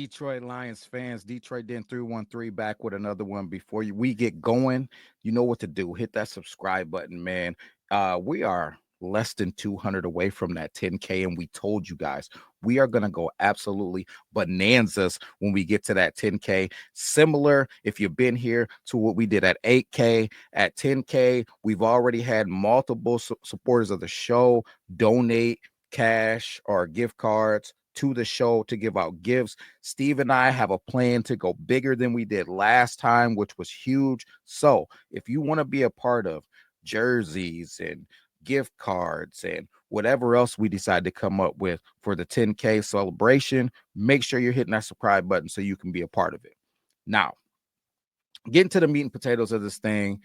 Detroit Lions fans, Detroit Den 313 back with another one. Before we get going, you know what to do. Hit that subscribe button, man. We are less than 200 away from that 10K, and we told you guys we are going to go absolutely bonanzas when we get to that 10K. Similar, if you've been here, to what we did at 8K. At 10K, we've already had multiple supporters of the show donate cash or gift cards to the show to give out gifts. Steve and I have a plan to go bigger than we did last time, which was huge. So if you want to be a part of jerseys and gift cards and whatever else we decide to come up with for the 10K celebration, make sure you're hitting that subscribe button so you can be a part of it. Now, getting to the meat and potatoes of this thing,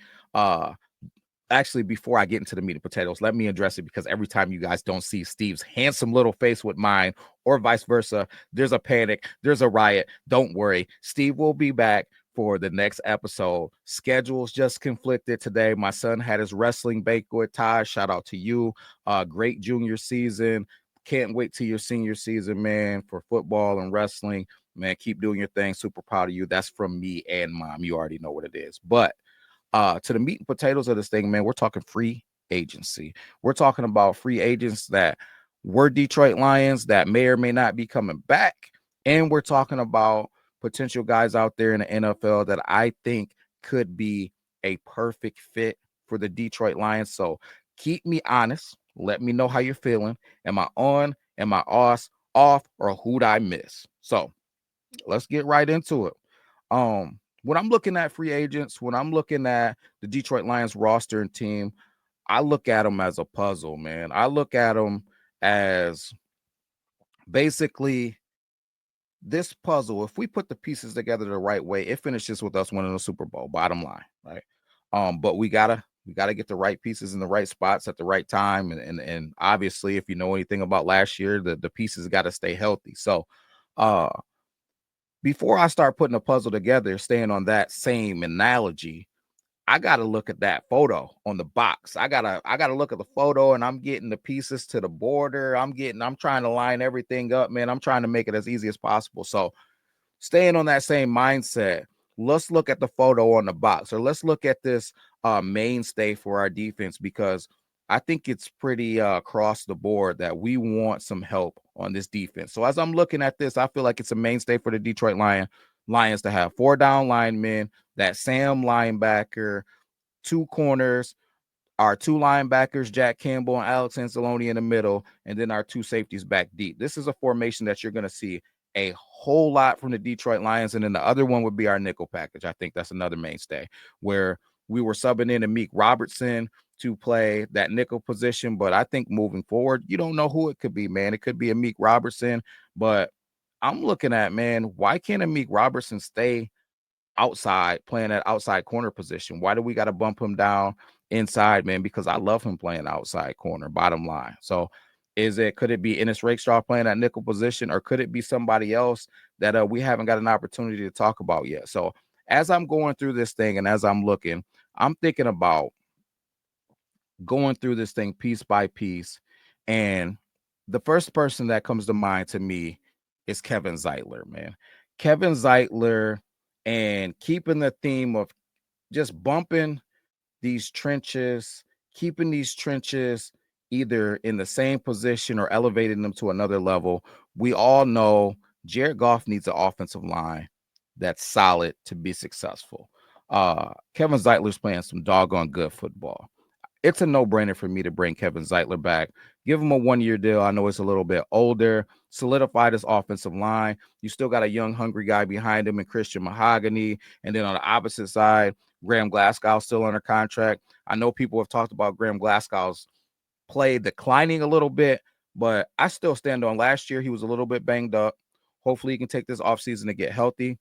actually, before I get into the meat and potatoes, let me address it, because every time you guys don't see Steve's handsome little face with mine, or vice versa, there's a panic, there's a riot. Don't worry, Steve will be back for the next episode. Schedules just conflicted today. My son had his wrestling banquet. Ty, shout out to you. Great junior season. Can't wait till your senior season, man, for football and wrestling. Man, keep doing your thing. Super proud of you. That's from me and mom. You already know what it is. But to the meat and potatoes of this thing, man, we're talking free agency. We're talking about free agents that were Detroit Lions that may or may not be coming back. And we're talking about potential guys out there in the NFL that I think could be a perfect fit for the Detroit Lions. So keep me honest. Let me know how you're feeling. Am I on? Am I off? Or who'd I miss? So let's get right into it. When I'm looking at free agents, when I'm looking at the Detroit Lions roster and team, I look at them as a puzzle, man. I look at them as basically this puzzle. If we put the pieces together the right way, it finishes with us winning the Super Bowl, bottom line, right? But we gotta get the right pieces in the right spots at the right time. And obviously, if you know anything about last year, the pieces got to stay healthy. So uh before I start putting a puzzle together, staying on that same analogy, I gotta look at that photo on the box. I gotta look at the photo, and I'm getting the pieces to the border. I'm trying to line everything up, man. I'm trying to make it as easy as possible. So staying on that same mindset, let's look at the photo on the box, or let's look at this mainstay for our defense, because I think it's pretty across the board that we want some help on this defense. So as I'm looking at this, I feel like it's a mainstay for the Detroit Lions to have 4 down linemen, that Sam linebacker, 2 corners, our 2 linebackers, Jack Campbell and Alex Anzalone in the middle, and then our 2 safeties back deep. This is a formation that you're going to see a whole lot from the Detroit Lions. And then the other one would be our nickel package. I think that's another mainstay, where we were subbing in Amik Robertson to play that nickel position. But I think moving forward, you don't know who it could be, man. It could be Amik Robertson, but I'm looking at, man, why can't Amik Robertson stay outside, playing that outside corner position? Why do we got to bump him down inside, man? Because I love him playing outside corner, bottom line. So could it be Ennis Rakestraw playing that nickel position, or could it be somebody else that we haven't got an opportunity to talk about yet? So as I'm going through this thing and as I'm looking, I'm thinking about going through this thing piece by piece. And the first person that comes to mind to me is Kevin Zeitler, man. Kevin Zeitler, and keeping the theme of just bumping these trenches, keeping these trenches either in the same position or elevating them to another level. We all know Jared Goff needs an offensive line that's solid to be successful. Kevin Zeitler's playing some doggone good football. It's a no-brainer for me to bring Kevin Zeitler back. Give him a 1-year deal. I know it's a little bit older. Solidify this offensive line. You still got a young, hungry guy behind him in Christian Mahogany. And then on the opposite side, Graham Glasgow still under contract. I know people have talked about Graham Glasgow's play declining a little bit, but I still stand on last year. He was a little bit banged up. Hopefully he can take this offseason to get healthy.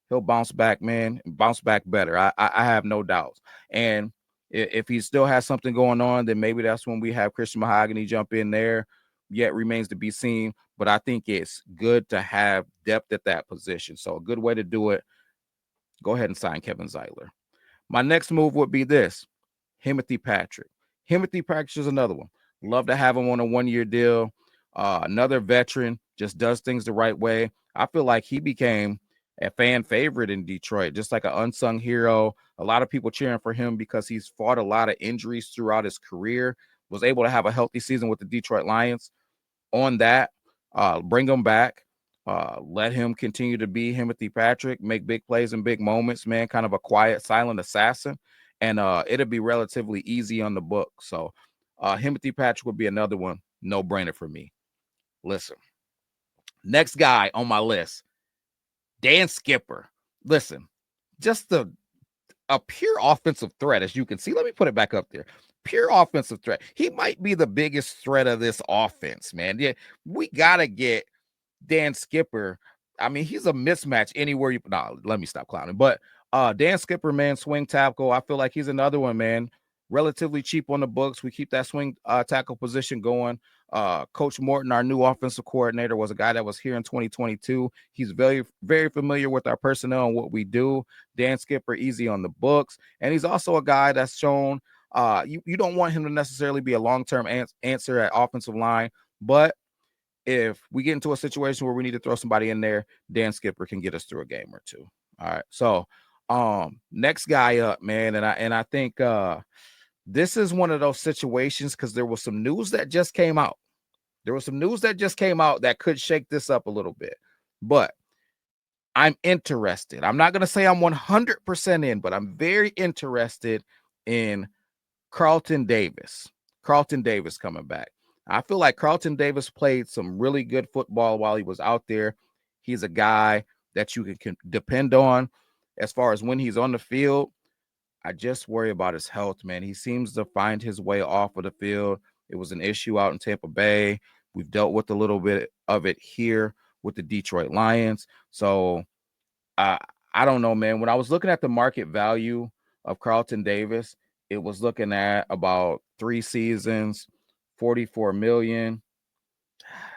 He'll bounce back, man, and bounce back better. I have no doubts. And if he still has something going on, then maybe that's when we have Christian Mahogany jump in there. Yet remains to be seen. But I think it's good to have depth at that position. So a good way to do it, go ahead and sign Kevin Zeitler. My next move would be this: Timothy Patrick. Timothy Patrick is another one. Love to have him on a 1-year deal. Another veteran, just does things the right way. I feel like he became a fan favorite in Detroit, just like an unsung hero. A lot of people cheering for him because he's fought a lot of injuries throughout his career, was able to have a healthy season with the Detroit Lions. On that, bring him back. Let him continue to be Timothy Patrick, make big plays and big moments, man, kind of a quiet, silent assassin. And it'll be relatively easy on the book. So Timothy Patrick would be another one, no brainer for me. Listen, next guy on my list, Dan Skipper. Listen, just a pure offensive threat, as you can see. Let me put it back up there. Pure offensive threat. He might be the biggest threat of this offense, man. Yeah, we gotta get Dan Skipper. I mean, he's a mismatch anywhere you. No, let me stop clowning. But Dan Skipper, man, swing tackle. I feel like he's another one, man. Relatively cheap on the books. We keep that swing tackle position going. Coach Morton, our new offensive coordinator, was a guy that was here in 2022. He's very, very familiar with our personnel and what we do. Dan Skipper, easy on the books. And he's also a guy that's shown you don't want him to necessarily be a long-term answer at offensive line, but if we get into a situation where we need to throw somebody in there, Dan Skipper can get us through a game or two. All right. So next guy up, man. And I think this is one of those situations because there was some news that just came out. There was some news that just came out that could shake this up a little bit. But I'm interested. I'm not going to say I'm 100% in, but I'm very interested in Carlton Davis. Carlton Davis coming back. I feel like Carlton Davis played some really good football while he was out there. He's a guy that you can depend on as far as when he's on the field. I just worry about his health, man. He seems to find his way off of the field. It was an issue out in Tampa Bay. We've dealt with a little bit of it here with the Detroit Lions. So I don't know, man. When I was looking at the market value of Carlton Davis, it was looking at about 3 seasons, 44 million.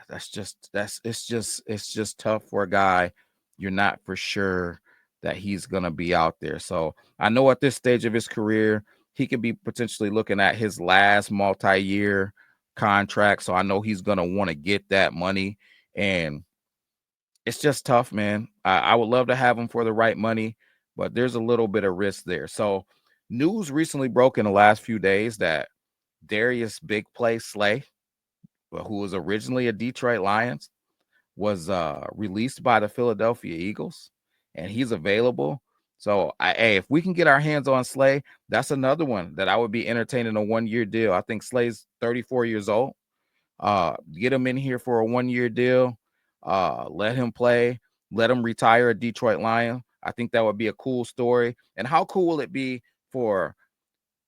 It's just tough for a guy. You're not for sure that he's gonna be out there. So I know at this stage of his career, he could be potentially looking at his last multi-year contract. So I know he's gonna want to get that money. And it's just tough, man. I would love to have him for the right money, but there's a little bit of risk there. So news recently broke in the last few days that Darius Big Play Slay, who was originally a Detroit Lions, was released by the Philadelphia Eagles, and he's available. So, hey, if we can get our hands on Slay, that's another one that I would be entertaining a 1-year deal. I think Slay's 34 years old. Get him in here for a 1-year deal. Let him play. Let him retire a Detroit Lion. I think that would be a cool story. And how cool will it be for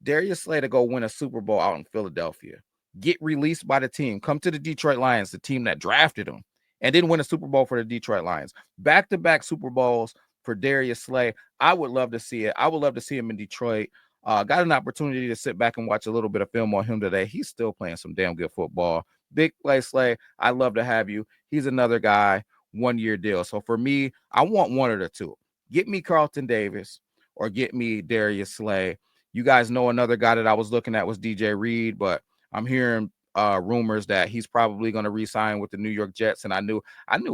Darius Slay to go win a Super Bowl out in Philadelphia, get released by the team, come to the Detroit Lions, the team that drafted him, and then win a Super Bowl for the Detroit Lions. Back-to-back Super Bowls for Darius Slay. I would love to see it. I would love to see him in Detroit. Got an opportunity to sit back and watch a little bit of film on him today. He's still playing some damn good football. Big Play Slay, I'd love to have you. He's another guy, 1-year deal. So for me, I want one of the two. Get me Carlton Davis or get me Darius Slay. You guys know another guy that I was looking at was DJ Reed, but I'm hearing rumors that he's probably going to re-sign with the New York Jets. And I knew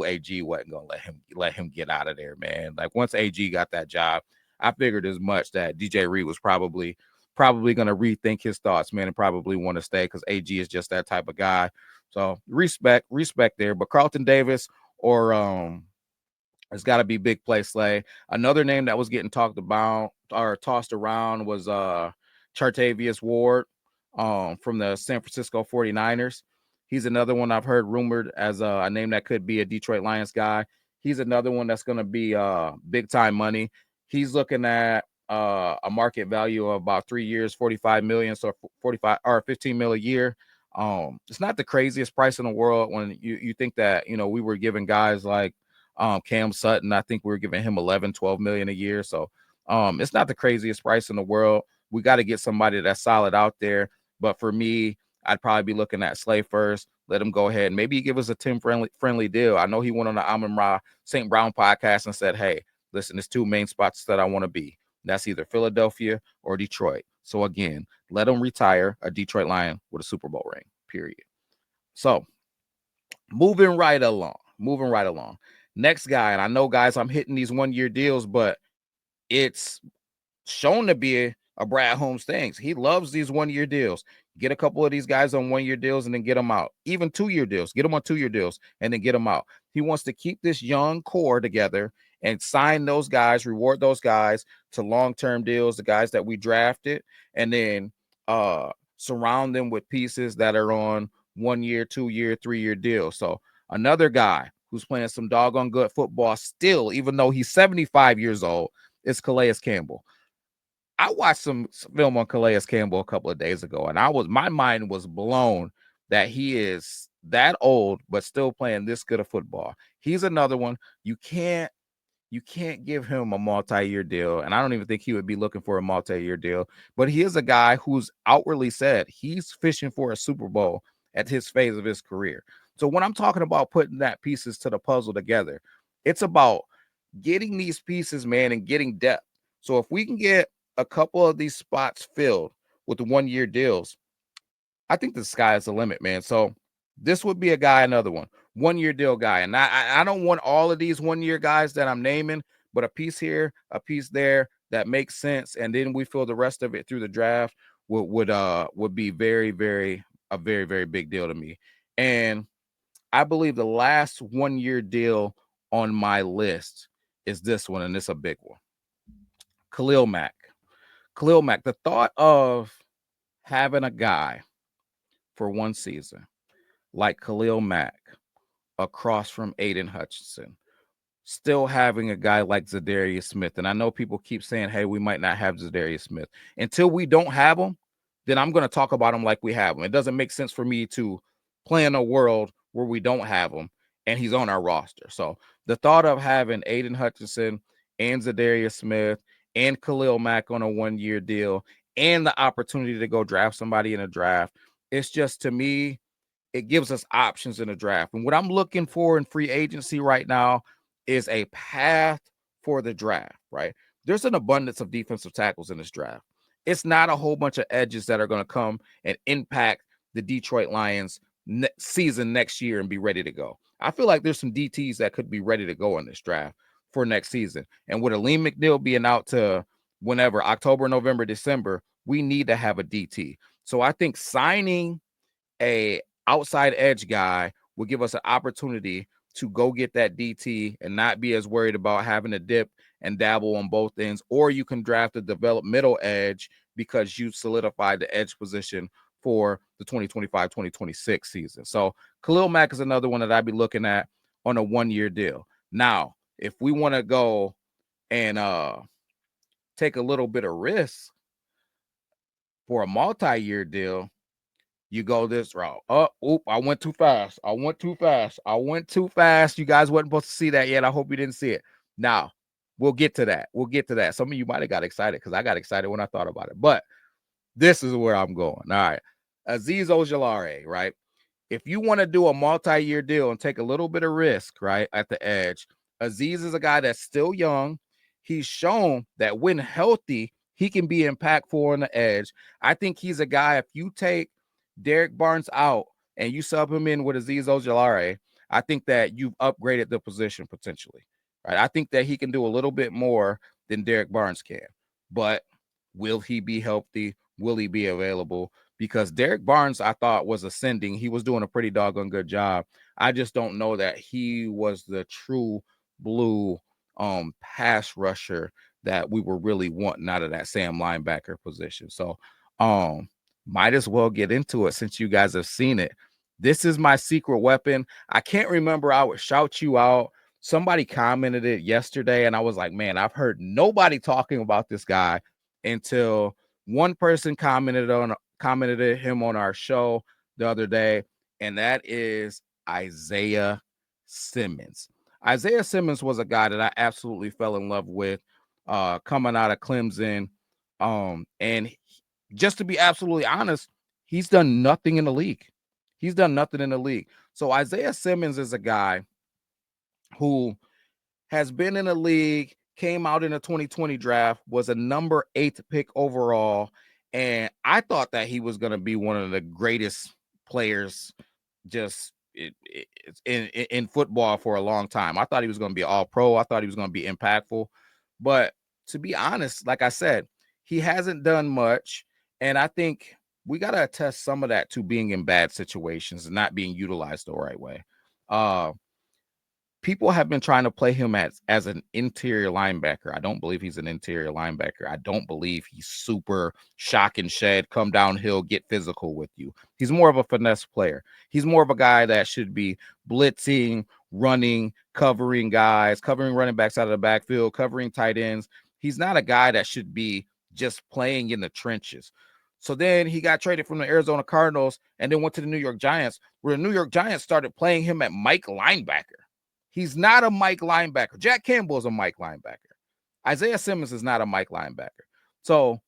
AG wasn't going to let him get out of there, man. Like once AG got that job, I figured as much that DJ Reed was probably going to rethink his thoughts, man, and probably want to stay because AG is just that type of guy. So respect there. But Carlton Davis or it's got to be Big Play Slay. Another name that was getting talked about or tossed around was Chartavius Ward from the San Francisco 49ers. He's another one I've heard rumored as a name that could be a Detroit Lions guy. He's another one that's going to be big time money. He's looking at a market value of about 3 years, 45 million, so 45 or 15 mil a year. It's not the craziest price in the world when you think that, we were giving guys like Cam Sutton, I think we were giving him 11, 12 million a year. So it's not the craziest price in the world. We got to get somebody that's solid out there. But for me, I'd probably be looking at Slay first. Let him go ahead and maybe give us a Tim friendly deal. I know he went on the Amon Ra St. Brown podcast and said, hey, listen, there's 2 main spots that I want to be. That's either Philadelphia or Detroit. So again, let him retire a Detroit Lion with a Super Bowl ring, period. So moving right along. Next guy, and I know, guys, I'm hitting these 1-year deals, but it's shown to be a Brad Holmes thing. He loves these 1-year deals. Get a couple of these guys on 1-year deals and then get them out. Even 2-year deals. Get them on 2-year deals and then get them out. He wants to keep this young core together and sign those guys, reward those guys to long-term deals, the guys that we drafted, and then surround them with pieces that are on 1-year, 2-year, 3-year deals. So another guy who's playing some doggone good football still, even though he's 75 years old, is Calais Campbell. I watched some film on Calais Campbell a couple of days ago, and my mind was blown that he is that old but still playing this good of football. He's another one. You can't give him a multi-year deal, and I don't even think he would be looking for a multi-year deal. But he is a guy who's outwardly said he's fishing for a Super Bowl at his phase of his career. So when I'm talking about putting that pieces to the puzzle together, it's about getting these pieces, man, and getting depth. So if we can get a couple of these spots filled with the 1-year deals, I think the sky is the limit, man. So this would be a guy, another one, 1-year deal guy. And I don't want all of these 1-year guys that I'm naming, but a piece here, a piece there that makes sense. And then we fill the rest of it through the draft would be very, very, a very, very big deal to me. And I believe the last 1-year deal on my list is this one, and it's a big one. Khalil Mack. Khalil Mack, the thought of having a guy for one season like Khalil Mack across from Aiden Hutchinson, still having a guy like Zadarius Smith. And I know people keep saying, hey, we might not have Zadarius Smith. Until we don't have him, then I'm going to talk about him like we have him. It doesn't make sense for me to play in a world where we don't have him and he's on our roster. So the thought of having Aiden Hutchinson and Zadarius Smith and Khalil Mack on a 1-year deal and the opportunity to go draft somebody in a draft, it's just, to me, it gives us options in the draft. And what I'm looking for in free agency right now is a path for the draft, right? There's an abundance of defensive tackles in this draft. It's not a whole bunch of edges that are going to come and impact the Detroit Lions season next year and be ready to go. I feel like there's some DTs that could be ready to go in this draft for next season. And with Aleem McNeil being out to whenever, October, November, December, we need to have a DT. So I think signing a outside edge guy will give us an opportunity to go get that DT and not be as worried about having to dip and dabble on both ends. Or you can draft a developmental edge because you solidified the edge position for the 2025-2026 season. So Khalil Mack is another one that I'd be looking at on a 1-year deal. Now, if we want to go and take a little bit of risk for a multi-year deal, you go this route. I went too fast. I went too fast. You guys wasn't supposed to see that yet. I hope you didn't see it. Now, we'll get to that. Some of you might have got excited because I got excited when I thought about it. But this is where I'm going. All right. Azeez Ojulari, right? If you want to do a multi-year deal and take a little bit of risk, right, at the edge, Azeez is a guy that's still young. He's shown that when healthy, he can be impactful on the edge. I think he's a guy, if you take Derek Barnes out and you sub him in with Azeez Ojulari, I think that you've upgraded the position potentially. Right? I think that he can do a little bit more than Derek Barnes can. But will he be healthy? Will he be available? Because Derek Barnes, I thought, was ascending. He was doing a pretty doggone good job. I just don't know that he was the true blue pass rusher that we were really wanting out of that Sam linebacker position. So might as well get into it since you guys have seen it. This is my secret weapon. I can't remember. I would shout you out. Somebody commented it yesterday, and I was like, man, I've heard nobody talking about this guy until one person commented him on our show the other day, and that is Isaiah Simmons. Isaiah Simmons was a guy that I absolutely fell in love with coming out of Clemson. And just to be absolutely honest, he's done nothing in the league. So Isaiah Simmons is a guy who has been in the league, came out in the 2020 draft, was a number 8 pick overall. And I thought that he was going to be one of the greatest players just in football for a long time. I thought he was going to be all pro. I thought he was going to be impactful. But to be honest, like I said, he hasn't done much. And I think we got to attest some of that to being in bad situations and not being utilized the right way. Uh, People have been trying to play him as an interior linebacker. I don't believe he's an interior linebacker. I don't believe he's super shock and shed, come downhill, get physical with you. He's more of a finesse player. He's more of a guy that should be blitzing, running, covering guys, covering running backs out of the backfield, covering tight ends. He's not a guy that should be just playing in the trenches. So then he got traded from the Arizona Cardinals and then went to the New York Giants, where the New York Giants started playing him at Mike linebacker. He's not a Mike linebacker. Jack Campbell is a Mike linebacker. Isaiah Simmons is not a Mike linebacker. So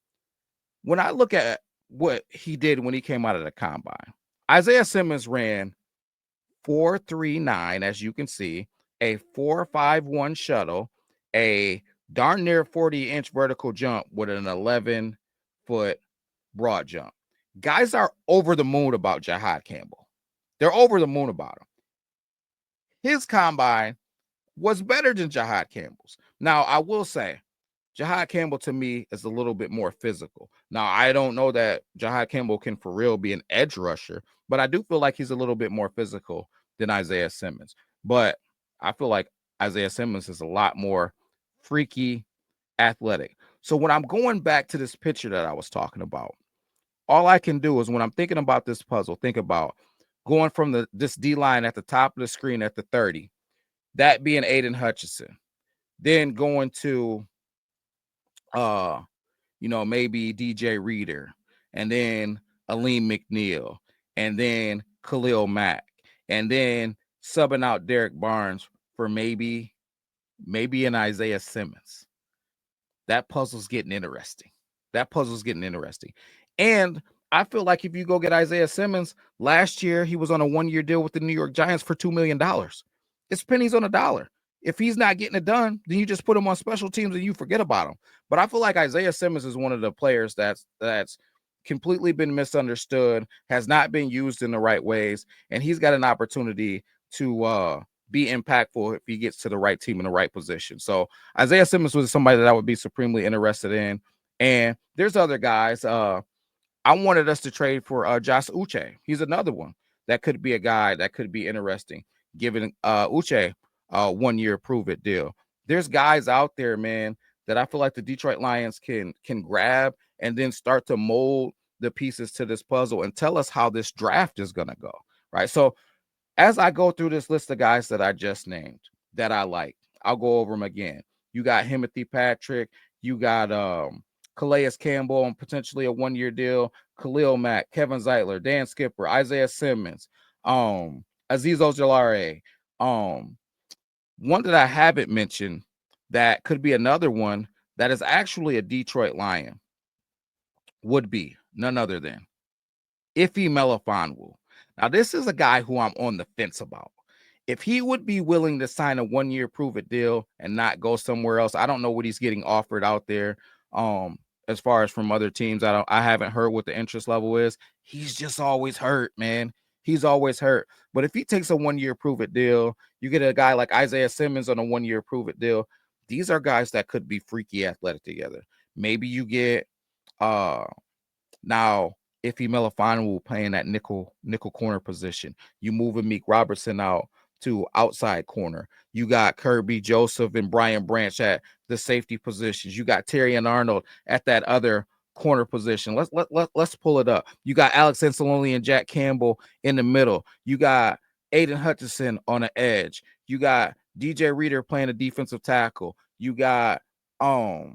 when I look at what he did when he came out of the combine, Isaiah Simmons ran 4.39, as you can see, a 4.51 shuttle, a darn near 40-inch vertical jump with an 11-foot broad jump. Guys are over the moon about Jahad Campbell. They're over the moon about him. His combine was better than Jahad Campbell's. Now, I will say, Jahad Campbell to me is a little bit more physical. Now, I don't know that Jahad Campbell can for real be an edge rusher, but I do feel like he's a little bit more physical than Isaiah Simmons. But I feel like Isaiah Simmons is a lot more freaky, athletic. So when I'm going back to this picture that I was talking about, all I can do is when I'm thinking about this puzzle, think about going from this D line at the top of the screen at the 30, that being Aiden Hutchinson, then going to maybe DJ Reader, and then Aleem McNeil, and then Khalil Mack, and then subbing out Derek Barnes for maybe an Isaiah Simmons. That puzzle's getting interesting. And I feel like if you go get Isaiah Simmons, last year he was on a 1-year deal with the New York Giants for $2 million. It's pennies on a dollar. If he's not getting it done, then you just put him on special teams and you forget about him. But I feel like Isaiah Simmons is one of the players that's completely been misunderstood, has not been used in the right ways, and he's got an opportunity to be impactful if he gets to the right team in the right position. So Isaiah Simmons was somebody that I would be supremely interested in. And there's other guys. I wanted us to trade for Josh Uche. He's another one that could be a guy that could be interesting, giving Uche a 1-year prove-it deal. There's guys out there, man, that I feel like the Detroit Lions can grab and then start to mold the pieces to this puzzle and tell us how this draft is going to go, right? So as I go through this list of guys that I just named that I like, I'll go over them again. You got Timothy Patrick. You got Calais Campbell on potentially a 1-year deal, Khalil Mack, Kevin Zeitler, Dan Skipper, Isaiah Simmons, Azeez Ojulari. One that I haven't mentioned that could be another one that is actually a Detroit Lion would be none other than Ife Melifonwu. Now, this is a guy who I'm on the fence about. If he would be willing to sign a 1-year prove-it deal and not go somewhere else, I don't know what he's getting offered out there. As far as from other teams, I haven't heard what the interest level is. He's just always hurt, man. He's always hurt. But if he takes a 1-year prove-it deal, you get a guy like Isaiah Simmons on a 1-year prove-it deal. These are guys that could be freaky athletic together. Maybe you get now Ife Melifonwu playing that nickel corner position. You moving Meek Robertson out to outside corner. You got Kirby Joseph and Brian Branch at the safety positions. You got Terry and Arnold at that other corner position. Let's pull it up. You got Alex Anzalone and Jack Campbell in the middle. You got Aiden Hutchinson on the edge. You got DJ Reader playing a defensive tackle. You got oh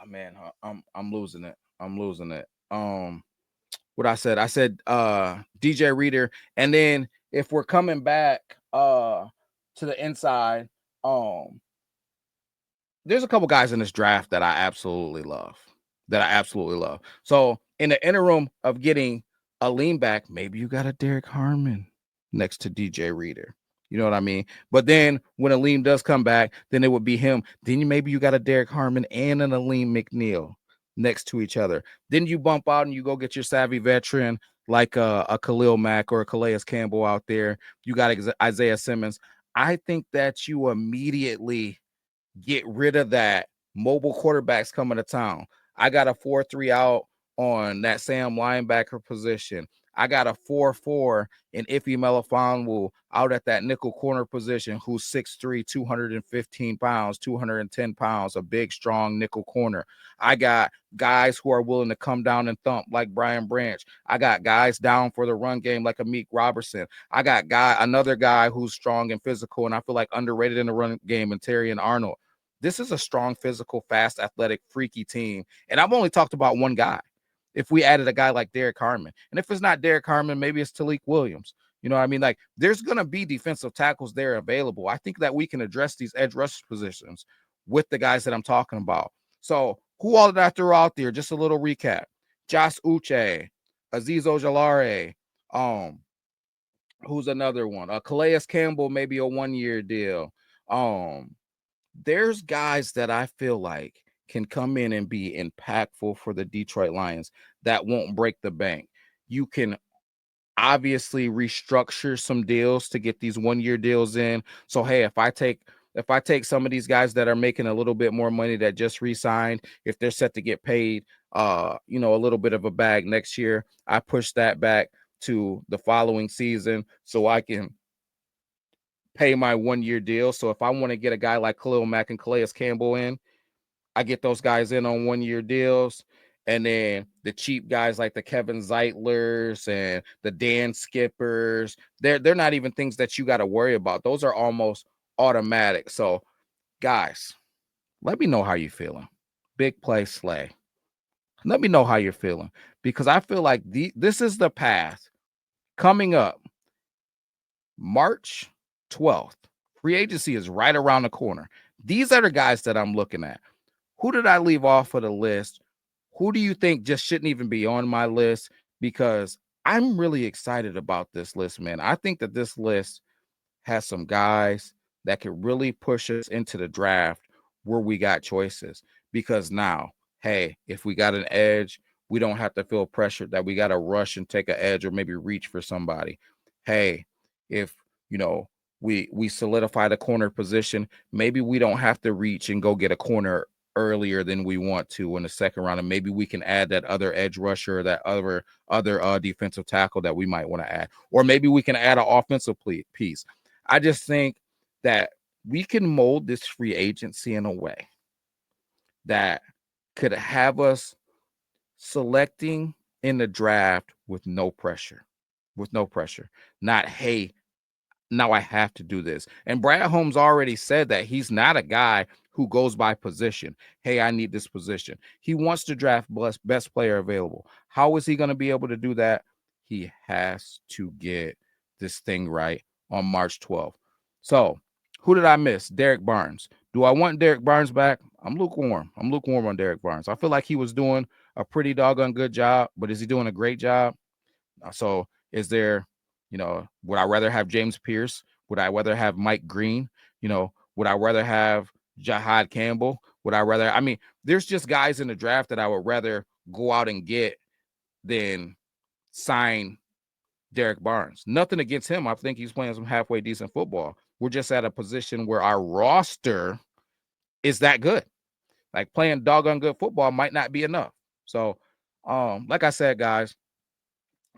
man, I'm losing it. What I said DJ Reader, and then if we're coming back to the inside, there's a couple guys in this draft that I absolutely love. So in the interim of getting a lean back, maybe you got a Derek Harmon next to DJ Reader. You know what I mean? But then when Aleem does come back, then it would be him. Then maybe you got a Derek Harmon and an Aleem McNeil next to each other. Then you bump out and you go get your savvy veteran like a Khalil Mack or a Calais Campbell out there. You got Isaiah Simmons. I think that you immediately get rid of that mobile quarterbacks coming to town. I got a 4-3 out on that Sam linebacker position. I got a 4-4 in Iffy Melifonwu out at that nickel corner position, who's 6'3", 215 pounds, 210 pounds, a big, strong nickel corner. I got guys who are willing to come down and thump like Brian Branch. I got guys down for the run game like Amik Robertson. I got another guy who's strong and physical, and I feel like underrated in the run game, and Terry and Arnold. This is a strong, physical, fast, athletic, freaky team. And I've only talked about one guy. If we added a guy like Derek Harmon, and if it's not Derek Harmon, maybe it's Talik Williams. You know what I mean? Like, there's going to be defensive tackles there available. I think that we can address these edge rush positions with the guys that I'm talking about. So, who all did I throw out there? Just a little recap. Josh Uche, Aziz Ojolari, who's another one? Calais Campbell, maybe a 1-year deal. There's guys that I feel like can come in and be impactful for the Detroit Lions that won't break the bank. You can obviously restructure some deals to get these 1-year deals in. So, hey, if I take some of these guys that are making a little bit more money that just re-signed, if they're set to get paid a little bit of a bag next year, I push that back to the following season so I can pay my 1-year deal. So if I want to get a guy like Khalil Mack and Calais Campbell in, I get those guys in on 1-year deals. And then the cheap guys like the Kevin Zeitlers and the Dan Skippers, they're not even things that you got to worry about. Those are almost automatic. So, guys, let me know how you're feeling. Big Play Slay. Let me know how you're feeling, because I feel like this is the path coming up. March 12th. Free agency is right around the corner. These are the guys that I'm looking at. Who did I leave off of the list? Who do you think just shouldn't even be on my list? Because I'm really excited about this list, man. I think that this list has some guys that could really push us into the draft where we got choices. Because now, hey, if we got an edge, we don't have to feel pressured that we got to rush and take an edge or maybe reach for somebody. Hey, if we solidify the corner position, maybe we don't have to reach and go get a corner earlier than we want to in the second round, and maybe we can add that other edge rusher, that other defensive tackle that we might want to add, or maybe we can add an offensive piece. I just think that we can mold this free agency in a way that could have us selecting in the draft with no pressure. Not, hey, now I have to do this. And Brad Holmes already said that he's not a guy who goes by position. Hey, I need this position. He wants to draft best player available. How is he going to be able to do that? He has to get this thing right on March 12th. So, who did I miss? Derek Barnes. Do I want Derek Barnes back? I'm lukewarm. On Derek Barnes. I feel like he was doing a pretty doggone good job, but is he doing a great job? So is there, would I rather have James Pierce? Would I rather have Mike Green? Would I rather have Jahad Campbell? There's just guys in the draft that I would rather go out and get than sign Derek Barnes. Nothing against him. I think he's playing some halfway decent football. We're just at a position where our roster is that good. Like, playing doggone good football might not be enough. So, like I said, guys,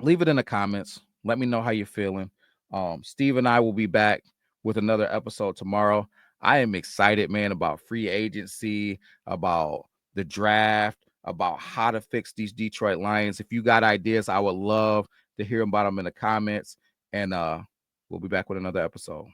leave it in the comments. Let me know how you're feeling. Steve and I will be back with another episode tomorrow. I am excited, man, about free agency, about the draft, about how to fix these Detroit Lions. If you got ideas, I would love to hear about them in the comments. And we'll be back with another episode.